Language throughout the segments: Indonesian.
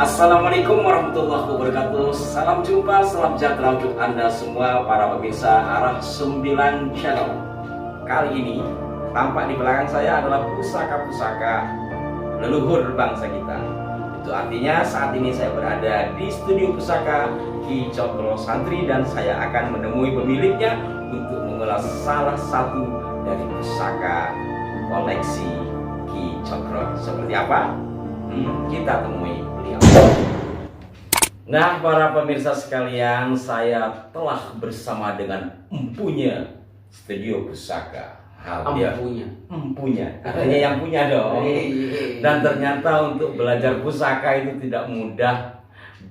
Assalamualaikum warahmatullahi wabarakatuh. Salam jumpa, salam sejahtera untuk Anda semua para pemirsa Arah 9 Channel. Kali ini tampak di belakang saya adalah pusaka-pusaka leluhur bangsa kita. Itu artinya saat ini saya berada di studio pusaka Ki Cokro Santri dan saya akan menemui pemiliknya untuk mengulas salah satu dari pusaka koleksi Ki Cokro. Seperti apa? Kita temui beliau. Nah, para pemirsa sekalian, saya telah bersama dengan empunya studio pusaka. Empunya, artinya yang punya dong. Dan ternyata untuk belajar pusaka itu tidak mudah,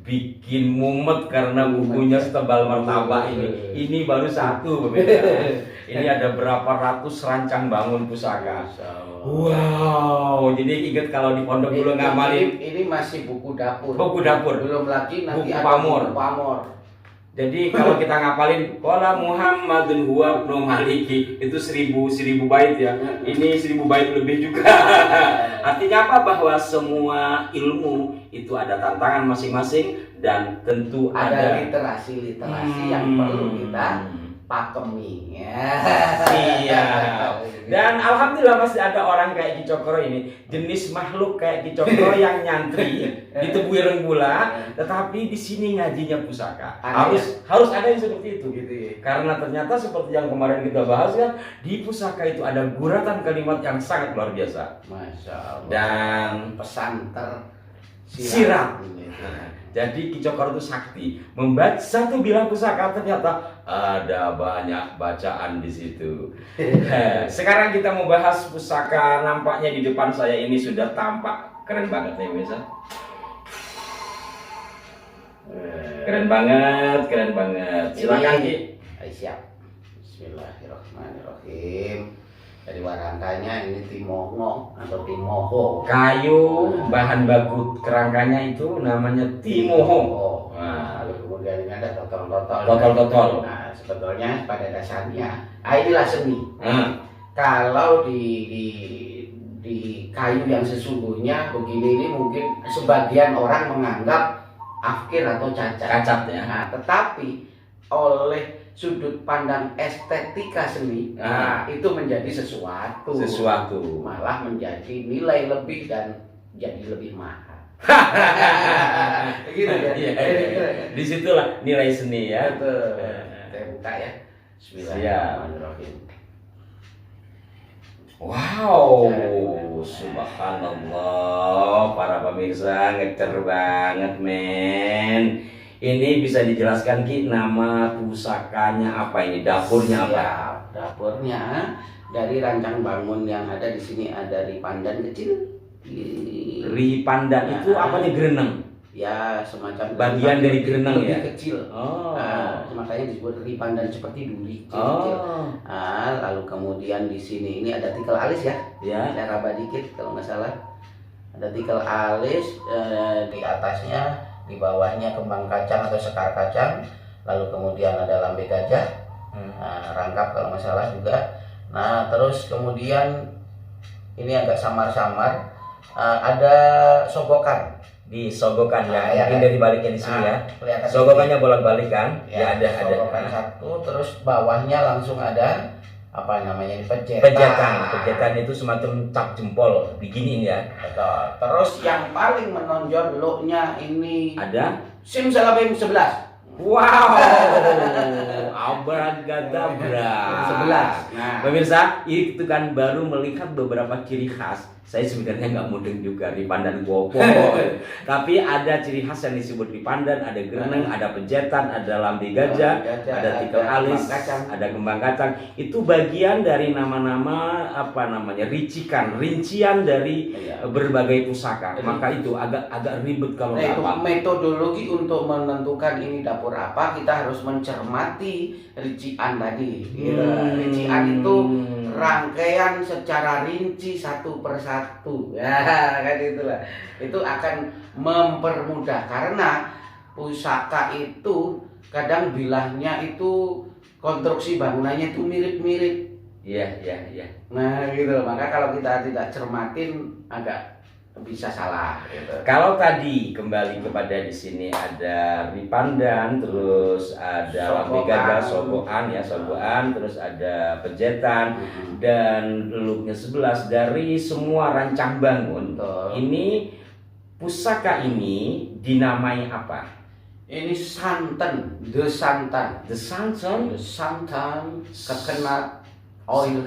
bikin mumet karena bukunya setebal martabak ini. Ini baru satu, pemirsa. Ini ada berapa ratus rancang bangun pusaka. Wow, jadi ingat kalau di pondok dulu ngamalin. Ini masih buku dapur. Buku dapur. Belum lagi nanti buku ada pamor. buku pamor. Jadi kalau kita ngapalin qala Muhammadun huwa ibnu Maliki itu 1000 bait ya. Ini 1000 bait lebih juga. Artinya apa? Bahwa semua ilmu itu ada tantangan masing-masing dan tentu ada literasi yang perlu kita pakemi. Iya. Dan alhamdulillah masih ada orang kayak Ki Cokro ini, jenis makhluk kayak Ki Cokro yang nyantri di Tebu Ireng Bula, tetapi di sini ngajinya pusaka. Harus ada yang seperti itu gitu ya. Karena ternyata seperti yang kemarin kita bahas kan, di pusaka itu ada guratan kalimat yang sangat luar biasa. Masya Allah. Dan pesan tersirat. Jadi Ki Cokro itu sakti. Membaca satu bilang pusaka ternyata ada banyak bacaan di situ. Sekarang kita mau bahas pusaka. Nampaknya di depan saya ini sudah tampak keren banget ya pemirsa. Keren banget. Silakan Ki. Siap. Bismillahirrahmanirrahim. Dari warangkanya ini timoho atau timoho. Kayu bahan baku kerangkanya itu namanya timoho. Nah, lalu kemudian ini ada totol-totol. Totol. Nah, sebetulnya pada dasarnya, inilah seni. Kalau di kayu yang sesungguhnya begini ini mungkin sebagian orang menganggap afkir atau cacat ya. Nah, tetapi oleh sudut pandang estetika seni, itu menjadi sesuatu, malah menjadi nilai lebih dan jadi lebih mahal. Gitu ya. Disitulah nilai seni ya. Betul. Saya buka ya. Bismillahirrahmanirrahim. Wow, subhanallah, para pemirsa ngecer banget men. Ini bisa dijelaskan Ki, nama pusakanya apa ini? Dapurnya apa? Dapurnya dari rancang bangun yang ada di sini ada ripandan kecil. Ripandan itu apanya? Gereneng? Ya, semacam bagian dari gereneng ya? Kecil. Makanya disebut ripandan seperti duri. Lalu kemudian di sini ini ada tikel alis ya. Saya raba dikit kalau nggak salah. Ada tikel alis, di atasnya, di bawahnya kembang kacang atau sekar kacang, lalu kemudian ada lambe gajah, rangkap kalau masalah juga. Nah, terus kemudian ini agak samar-samar, ada sogokan. Di sogokan ya, mungkin dari baliknya di sini ya. Sogokannya bolak-balik kan? Ya, ada sogokan satu, terus bawahnya langsung ada apa namanya ini, pejetan. Pejetan itu semacam cap jempol beginiin ya. Betul. Terus yang paling menonjol looknya ini ada simsalabim 11. Wow, abracadabra 11. Nah, pemirsa, itu kan baru melihat beberapa ciri khas. Saya sebenarnya nggak mudeng juga di pandan gopo. Tapi ada ciri khas yang disebut di pandan, ada gereneng, ada pejetan, ada lambe gajah, ada tikel alis, ada kembang kacang. Itu bagian dari nama-nama apa namanya, rincian dari berbagai pusaka. Maka itu agak ribet kalau apa. Metodologi untuk menentukan ini dapur apa, kita harus mencermati rincian tadi. Rincian itu rangkaian secara rinci satu persatu, ya kan itulah. Itu akan mempermudah karena pusaka itu kadang bilahnya itu konstruksi bangunannya itu mirip-mirip. Iya. Nah gitu, maka kalau kita tidak cermatin agak bisa salah gitu. Kalau tadi kembali kepada di sini ada ripandan, terus ada lambe gagah, sogoan, terus ada pejetan dan leluknya 11 dari semua rancang bangun. Ini pusaka ini dinamai apa? Ini santan, the santan, kekenat oil.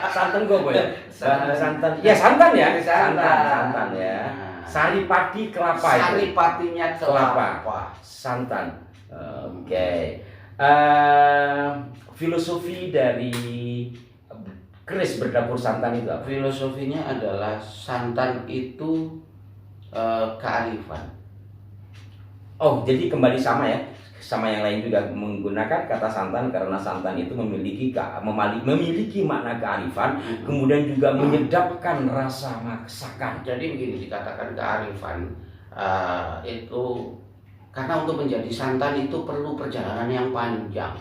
Santan gue boy. Santan. Ya santan ya. Santan ya. Saripati kelapa itu. Saripatinya kelapa. Santan. Oke. Filosofi dari keris berdapur santan itu apa? Filosofinya adalah santan itu kearifan. Oh, jadi kembali sama ya. Sama yang lain juga menggunakan kata santan karena santan itu memiliki makna kearifan, kemudian juga menyedapkan rasa masakan. Jadi begini, dikatakan kearifan itu karena untuk menjadi santan itu perlu perjalanan yang panjang.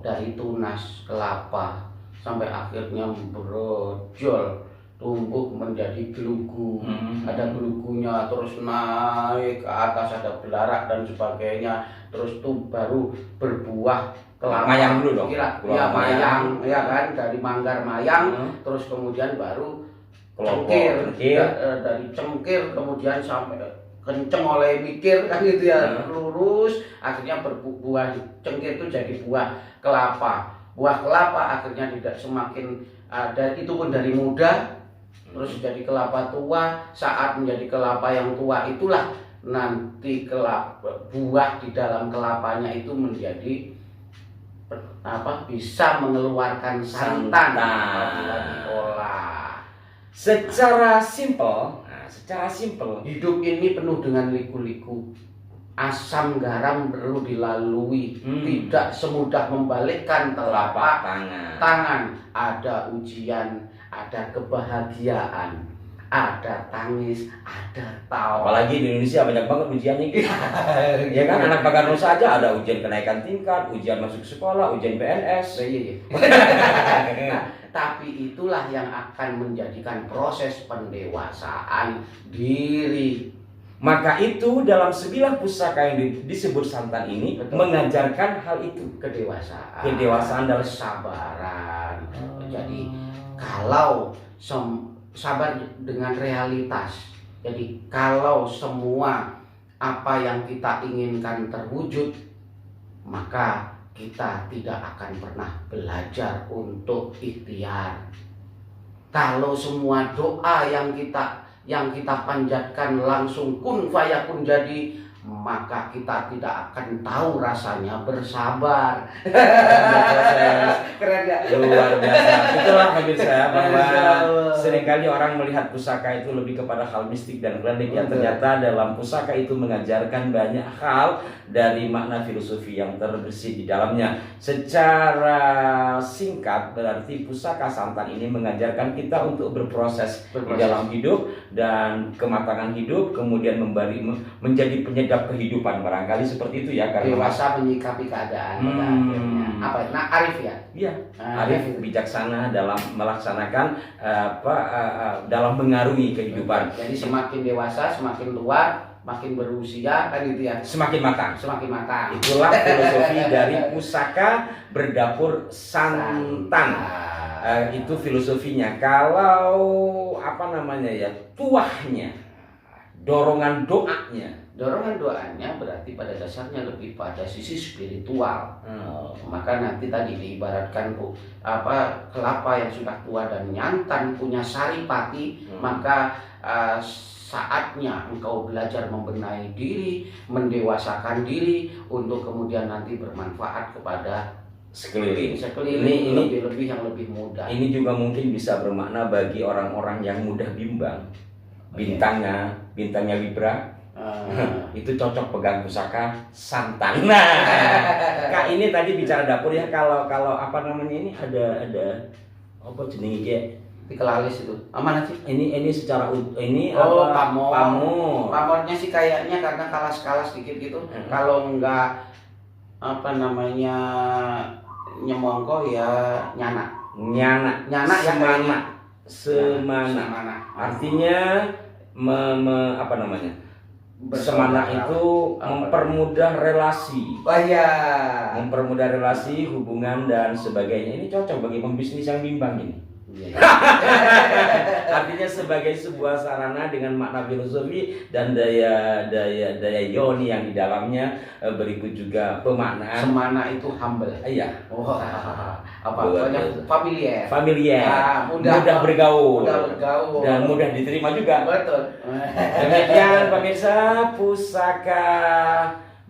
Dari tunas kelapa sampai akhirnya berojol tumbuh menjadi gelugu, ada gelugunya, terus naik ke atas, ada belarak dan sebagainya, terus tuh baru berbuah kelapa. Mayang dulu dong. Mayang, ya kan, dari manggar mayang, terus kemudian baru cengkir. Dari cengkir kemudian sampai kenceng oleh mikir kan gitu ya, lurus, akhirnya berbuah cengkir itu jadi buah kelapa. Buah kelapa akhirnya tidak semakin ada, itu pun dari muda. Terus jadi kelapa tua, saat menjadi kelapa yang tua itulah nanti buah di dalam kelapanya itu menjadi bisa mengeluarkan santan apabila diolah. Secara simpel hidup ini penuh dengan liku-liku. Asam garam perlu dilalui, tidak semudah membalikkan telapak tangan. Ada ujian, ada kebahagiaan, ada tangis, ada tawa. Apalagi di Indonesia banyak banget ujiannya gitu. Ya kan, anak Bakar Nusa aja ada ujian kenaikan tingkat, ujian masuk sekolah, ujian PNS. Nah, tapi itulah yang akan menjadikan proses pendewasaan diri. Maka itu dalam sebilah pusaka yang disebut santan ini mengajarkan hal itu, kedewasaan dan kesabaran. Jadi kalau sabar dengan realitas. Jadi kalau semua apa yang kita inginkan terwujud, maka kita tidak akan pernah belajar untuk ikhtiar. Kalau semua doa yang kita panjatkan langsung kun fayakun jadi, maka kita tidak akan tahu rasanya bersabar. Keren gak? Luar biasa. Itulah pemirsa bahwa seringkali orang melihat pusaka itu lebih kepada hal mistik dan klinik, yang ternyata dalam pusaka itu mengajarkan banyak hal dari makna filosofi yang terbersih di dalamnya. Secara singkat berarti pusaka santan ini mengajarkan kita untuk berproses di dalam hidup dan kematangan hidup, kemudian menjadi penyedap kehidupan, barangkali seperti itu ya, karena dewasa menyikapi keadaan pada akhirnya. Apa? Nah, arif ya? Iya, arif, bijaksana dalam melaksanakan dalam mengarungi kehidupan. Jadi semakin dewasa, semakin tua, makin berusia kan gitu ya. Semakin matang. Itulah filosofi dari pusaka berdapur santan. Itu filosofinya. Kalau tuahnya, dorongan doanya berarti pada dasarnya lebih pada sisi spiritual. Maka nanti tadi diibaratkan kelapa yang sudah tua dan nyantan punya saripati, maka saatnya engkau belajar membenahi diri, mendewasakan diri untuk kemudian nanti bermanfaat kepada sekeliling. Ini lebih yang lebih mudah. Ini juga mungkin bisa bermakna bagi orang-orang yang mudah bimbang. Bintangnya Libra. Itu cocok pegang pusaka santan. Kak, ini tadi bicara dapur ya, kalau ini ada apa jenenge iki? Dikelalis itu. Aman sih? Ini secara pamor. Pamornya sih kayaknya karena kalas sedikit gitu. Kalau enggak nyemongko ya nyana ya, Semana. Artinya apa namanya? Semana itu mempermudah relasi. Oh iya. Mempermudah relasi, hubungan dan sebagainya. Ini cocok bagi pembisnis yang bimbang ini. Artinya sebagai sebuah sarana dengan makna filosofi dan daya yoni yang di dalamnya. Berikut juga pemaknaan semana itu humble. Iya. Familiar. Mudah bergaul. Dan mudah diterima juga. Betul. Demikian pemirsa, pusaka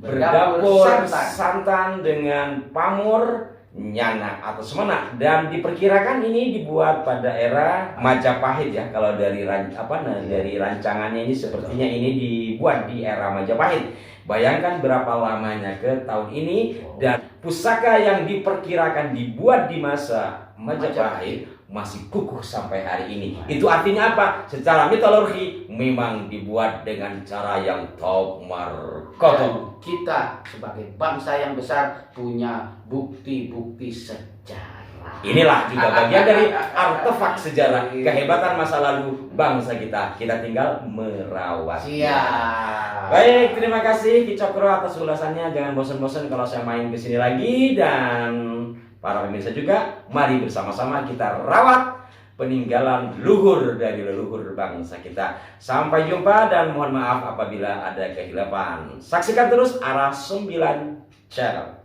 berdapur santan dengan pamor nyana atau semena, dan diperkirakan ini dibuat pada era Majapahit ya. Kalau dari dari rancangannya ini sepertinya ini dibuat di era Majapahit. Bayangkan berapa lamanya ke tahun ini, dan pusaka yang diperkirakan dibuat di masa Majapahit masih kukuh sampai hari ini. Itu artinya apa? Secara mitologi memang dibuat dengan cara yang top markotop. Kita sebagai bangsa yang besar punya bukti-bukti sejarah. Inilah juga bagian dari artefak sejarah, kehebatan masa lalu bangsa kita. Kita tinggal merawatnya. Siap. Baik, terima kasih Ki Cokro atas ulasannya. Jangan bosan-bosan kalau saya main ke sini lagi, dan para pemirsa juga, mari bersama-sama kita rawat peninggalan luhur dari leluhur bangsa kita. Sampai jumpa dan mohon maaf apabila ada kehilapan. Saksikan terus Arah 9 Channel.